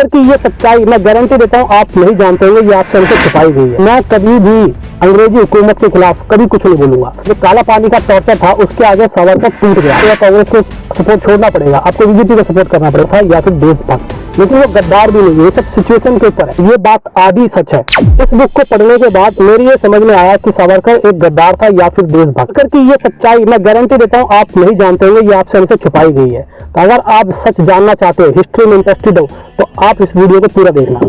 कि ये सच्चाई मैं गारंटी देता हूँ आप नहीं जानते होंगे, ये आपसे हमसे छुपाई गई है। मैं कभी भी अंग्रेजी हुकूमत के खिलाफ कभी कुछ नहीं बोलूंगा। जो काला पानी का टॉर्चर था उसके आगे सावरकर टूट गया। तो कांग्रेस को सपोर्ट छोड़ना पड़ेगा, आपको बीजेपी को सपोर्ट करना पड़ेगा या फिर देशभक्त, लेकिन वो गद्दार भी नहीं है। ये सब सिचुएशन के ऊपर है, ये बात आधी सच है। इस बुक को पढ़ने के बाद मेरी ये समझ में आया कि सावरकर एक गद्दार था या फिर देशभक्त। करके ये सच्चाई मैं गारंटी देता हूँ आप नहीं जानते होंगे, ये आपसे हमसे छुपाई गई है। तो अगर आप सच जानना चाहते हो, हिस्ट्री में इंटरेस्टेड हो, तो आप इस वीडियो को पूरा देखना।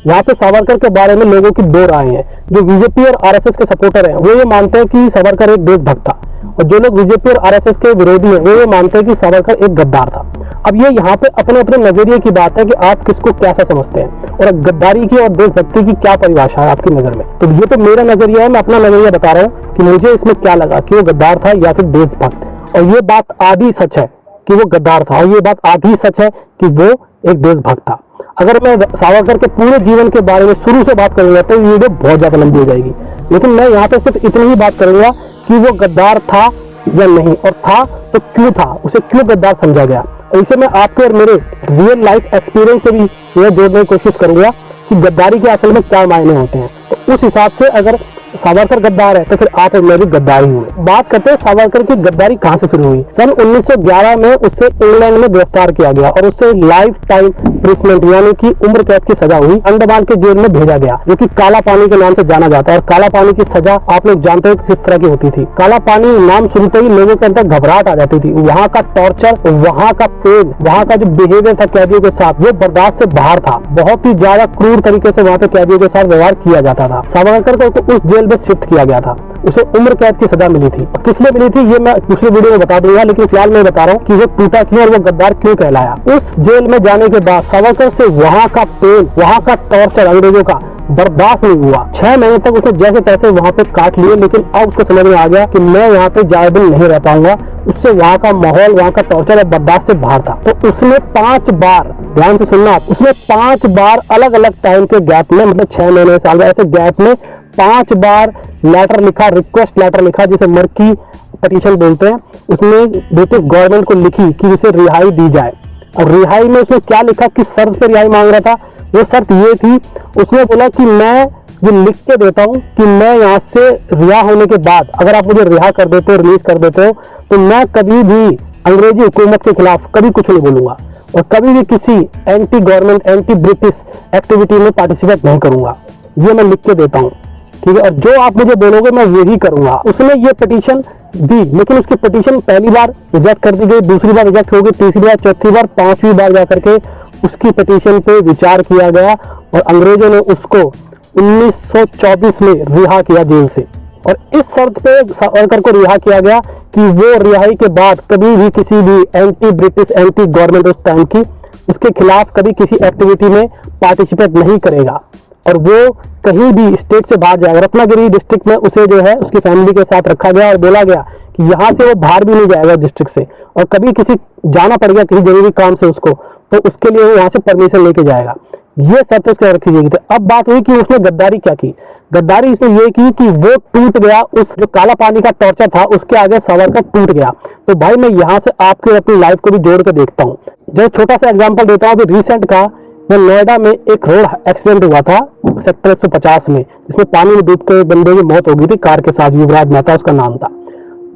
यहाँ पे सावरकर के बारे में लोगों की दो राय है। जो बीजेपी और आरएसएस के सपोर्टर हैं वो ये मानते हैं कि सावरकर एक देशभक्त था, और जो लोग बीजेपी और आरएसएस के विरोधी हैं वो ये मानते हैं कि सावरकर एक गद्दार था। अब ये यहाँ पे अपने अपने नजरिए की बात है कि आप किसको कैसा समझते हैं, और गद्दारी की और देशभक्ति की क्या परिभाषा है आपकी नजर में। तो ये तो मेरा नजरिया है, मैं अपना नजरिया बता रहा हूँ कि मुझे इसमें क्या लगा कि वो गद्दार था या फिर देशभक्त। और ये बात आधी सच है कि वो गद्दार था, और ये बात आधी सच है कि वो एक देशभक्त था। अगर मैं सावरकर के पूरे जीवन के बारे में शुरू से बात करूंगा तो वीडियो बहुत ज्यादा लंबी हो जाएगी, लेकिन मैं यहाँ पे सिर्फ इतनी ही बात करूंगा कि वो गद्दार था या नहीं, और था तो क्यों था, उसे क्यों गद्दार समझा गया। और इसे मैं आपके और मेरे रियल लाइफ एक्सपीरियंस से भी यह जोड़ने की कोशिश करूंगा कि गद्दारी के असल में क्या मायने होते हैं। तो उस हिसाब से अगर सावरकर गद्दार है तो फिर आप और मैं भी गद्दार ही हुए। बात करते हैं सावरकर की गद्दारी कहां से शुरू हुई। सन 1911 में उसे इंग्लैंड में गिरफ्तार किया गया और उससे लाइफ टाइम प्रिजमेंट यानी कि उम्र कैद की सजा हुई। अंडमान के जेल में भेजा गया जो कि काला पानी के नाम से जाना जाता है। और काला पानी की सजा आप लोग जानते हो किस तरह की होती थी। काला पानी नाम सुनते ही लोगों के अंदर घबराहट आ जाती थी। वहाँ का टॉर्चर, वहाँ का पेन, वहाँ का जो बिहेवियर था कैदियों के साथ वो बर्दाश्त से बाहर था। बहुत ही ज्यादा क्रूर तरीके से वहाँ पे कैदियों के साथ व्यवहार किया जाता था। सावरकर को उस जेल में शिफ्ट किया गया था, उसे उम्र कैद की सजा मिली थी। किस लिए मिली थी ये मैं दूसरी वीडियो में बता दूंगा, लेकिन फिलहाल मैं बता रहा हूँ कि वो टूटा क्यों और वो गद्दार क्यों कहलाया। उस जेल में जाने के बाद सावरकर से वहाँ का पेन, वहाँ का टॉर्चर अंग्रेजों का बर्दाश्त नहीं हुआ। 6 महीने तक उसने जैसे तैसे वहाँ पे काट लिए, लेकिन अब उसको समझ में आ गया कि मैं यहाँ पे ज्यादा दिन नहीं रह पाऊंगा। उससे वहाँ का माहौल, वहाँ का टॉर्चर और बर्दाश्त से बाहर था। तो उसने 5 बार, ध्यान से सुनना, उसने 5 बार अलग अलग टाइम के गैप में, मतलब 6 महीने साल ऐसे गैप में 5 बार लेटर लिखा, रिक्वेस्ट लेटर लिखा जिसे मर्की पटिशन बोलते हैं। उसने ब्रिटिश गवर्नमेंट को लिखी कि उसे रिहाई दी जाए। और रिहाई में उसने क्या लिखा, किस शर्त पे रिहाई मांग रहा था। वो शर्त ये थी, उसने बोला कि मैं ये लिख के देता हूँ कि मैं यहाँ से रिहा होने के बाद अगर आप मुझे रिहा कर देते हो, रिलीज कर देते हो, तो मैं कभी भी अंग्रेजी हुकूमत के खिलाफ कभी कुछ नहीं बोलूंगा और कभी भी किसी anti government, anti British activity में पार्टिसिपेट नहीं करूंगा। ये मैं लिख के देता हूँ, ठीक है, और जो आप मुझे बोलोगे मैं यही करूंगा। उसने ये पिटीशन दी, लेकिन उसकी पिटीशन पहली बार रिजेक्ट कर दी गई, दूसरी बार रिजेक्ट हो गई, तीसरी बार, चौथी बार, 5वीं बार जाकर के उसकी पिटीशन पे विचार किया गया और अंग्रेजों ने उसको 1924 में रिहा किया जेल से। और इस शर्त पे सावरकर को रिहा किया गया कि वो रिहाई के बाद कभी भी किसी भी एंटी ब्रिटिश, एंटी गवर्नमेंट उस टाइम की, उसके खिलाफ कभी किसी एक्टिविटी में पार्टिसिपेट नहीं करेगा और वो कहीं भी स्टेट से बाहर जाएगा। रत्नागिरी डिस्ट्रिक्ट में उसे जो है उसकी फैमिली के साथ रखा गया और बोला गया कि यहाँ से वो बाहर भी नहीं जाएगा डिस्ट्रिक्ट से, और कभी किसी जाना पड़ गया किसी जरूरी काम से उसको, तो उसके लिए वो यहाँ से परमिशन लेके जाएगा। ये शर्त उसके रखी गई थी। अब बात हुई कि उसने गद्दारी क्या की। गद्दारी इसने ये की कि वो टूट गया, उस जो काला पानी का टॉर्चर था उसके आगे सावरकर टूट गया। तो भाई मैं यहाँ से आपके अपनी लाइफ को भी जोड़ के देखता हूँ। जैसे छोटा सा एग्जाम्पल देता हूँ, रिसेंट का नोएडा में एक रोड एक्सीडेंट हुआ था सेक्टर 150 में, जिसमें पानी में डूब के बंदे की मौत हो गई थी कार के साथ। युवराज मेहता उसका नाम था।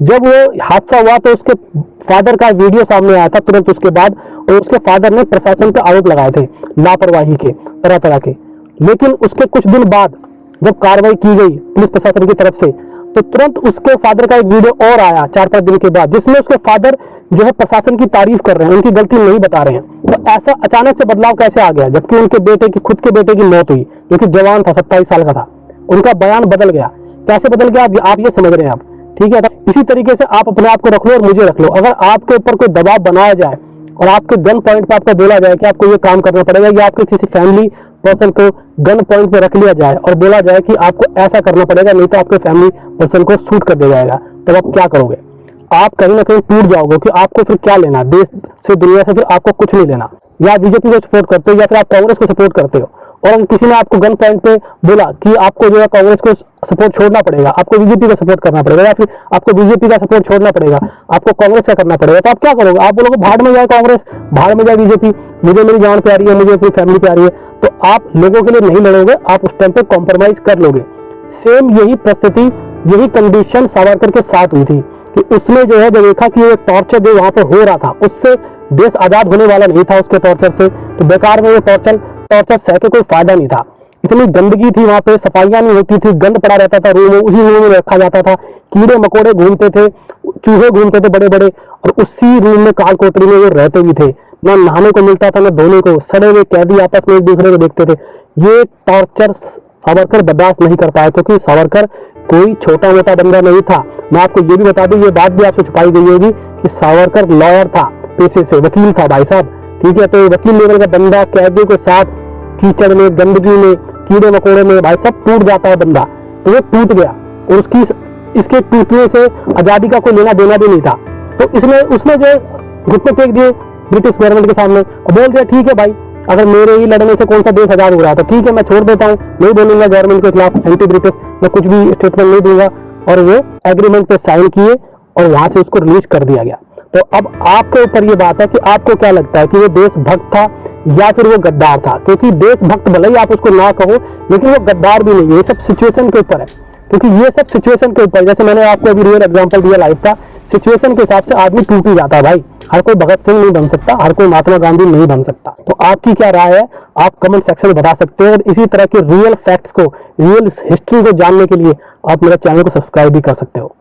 जब वो हादसा हुआ तो उसके फादर का वीडियो सामने आया था तुरंत उसके बाद, और उसके फादर ने प्रशासन पे आरोप लगाए थे लापरवाही के, तरह तरह के। लेकिन उसके कुछ दिन बाद जब कार्रवाई की गई पुलिस प्रशासन की तरफ से, तो तुरंत उसके फादर का एक वीडियो और आया 4-5 दिन के बाद, जिसमें उसके फादर जो है प्रशासन की तारीफ कर रहे हैं, उनकी गलती नहीं बता रहे हैं। तो ऐसा अचानक से बदलाव कैसे आ गया, जबकि उनके बेटे की, खुद के बेटे की मौत हुई जो कि जवान था, 27 साल का था। उनका बयान बदल गया। कैसे बदल गया आप ये समझ रहे हैं आप, ठीक है। इसी तरीके से आप अपने आप को रख लो और मुझे रख लो। अगर आपके ऊपर कोई दबाव बनाया जाए और आपके गन पॉइंट पे आपको बोला जाए कि आपको ये काम करना पड़ेगा, या आपके किसी फैमिली पर्सन को गन पॉइंट पे रख लिया जाए और बोला जाए कि आपको ऐसा करना पड़ेगा नहीं तो आपके फैमिली पर्सन को शूट कर दिया जाएगा, तब आप क्या करोगे। आप कहीं ना कहीं टूट जाओगे कि आपको फिर क्या लेना, देश से, दुनिया से फिर आपको कुछ नहीं लेना। या बीजेपी को सपोर्ट करते हो या फिर आप कांग्रेस को सपोर्ट करते हो और अगर किसी ने आपको गन पॉइंट पे बोला कि आपको जो है कांग्रेस को सपोर्ट छोड़ना पड़ेगा, आपको बीजेपी का सपोर्ट करना पड़ेगा, या फिर आपको बीजेपी का सपोर्ट छोड़ना पड़ेगा, आपको कांग्रेस का करना पड़ेगा, तो आप क्या करोगे? आप बोलोगे भाड़ में जाए कांग्रेस, भाड़ में जाए बीजेपी, मुझे मेरी जान प्यारी है, मुझे अपनी फैमिली प्यारी है। तो आप लोगों के लिए नहीं लड़ोगे, आप उस टाइम पे कॉम्प्रोमाइज कर लोगे। सेम यही परिस्थिति, यही कंडीशन सावरकर के साथ हुई थी कि उसने जो है जब देखा कि ये टॉर्चर जो वहां पर हो रहा था उससे देश आजाद होने वाला नहीं था, उसके टॉर्चर से, तो बेकार में वो टॉर्चर सह के कोई फायदा नहीं था। इतनी गंदगी थी वहां पे, सफाइयां नहीं होती थी, गंद पड़ा रहता था रूम में, उसी रूम में रखा जाता था, कीड़े मकोड़े घूमते थे, चूहे घूमते थे बड़े बड़े, और उसी रूम में काल कोठरी में वो रहते भी थे। ना नहाने को मिलता था, ना धोने को। सड़े हुए कैदी आपस में एक दूसरे को देखते थे। ये टॉर्चर सावरकर बर्दाश्त नहीं कर पाया, क्योंकि सावरकर कोई छोटा मोटा बंदा नहीं था। मैं आपको ये भी बता दूं, ये बात भी आपसे छुपाई गई होगी कि सावरकर लॉयर था पेशे से, वकील था भाई साहब, ठीक है। तो वकील लेवल का बंदा कैदियों के साथ कीचड़ में, गंदगी में, कीड़े मकोड़े में भाई साहब टूट जाता है बंदा, तो वो टूट गया, और इसके टूटने से आजादी का कोई लेना देना भी नहीं था। तो उसने जो घुटने फेंक दिए ब्रिटिश गवर्नमेंट के सामने, बोल दिया ठीक है भाई, अगर मेरे ही लड़ने से कौन सा देश आजाद हो रहा था, ठीक है मैं छोड़ देता हूँ, नहीं बोलूंगा गवर्नमेंट के खिलाफ, एंटी ब्रिटिश, मैं कुछ भी स्टेटमेंट नहीं दूंगा। और वो एग्रीमेंट पे साइन किए और वहां से उसको रिलीज कर दिया गया। तो अब आपके ऊपर ये बात है कि आपको क्या लगता है कि वो देशभक्त था या फिर वो गद्दार था? क्योंकि देशभक्त भले ही आप उसको ना कहो, लेकिन वो गद्दार भी नहीं है। ये सब सिचुएशन के ऊपर है, क्योंकि ये सब सिचुएशन के ऊपर, जैसे मैंने आपको अभी रियल एग्जांपल दिया लाइफ का, सिचुएशन के हिसाब से आदमी टूट ही जाता है भाई। हर कोई भगत सिंह नहीं बन सकता, हर कोई महात्मा गांधी नहीं बन सकता। तो आपकी क्या राय है, आप कमेंट सेक्शन में बता सकते हैं। और इसी तरह के रियल फैक्ट्स को, रियल हिस्ट्री को जानने के लिए आप मेरे चैनल को सब्सक्राइब भी कर सकते हो।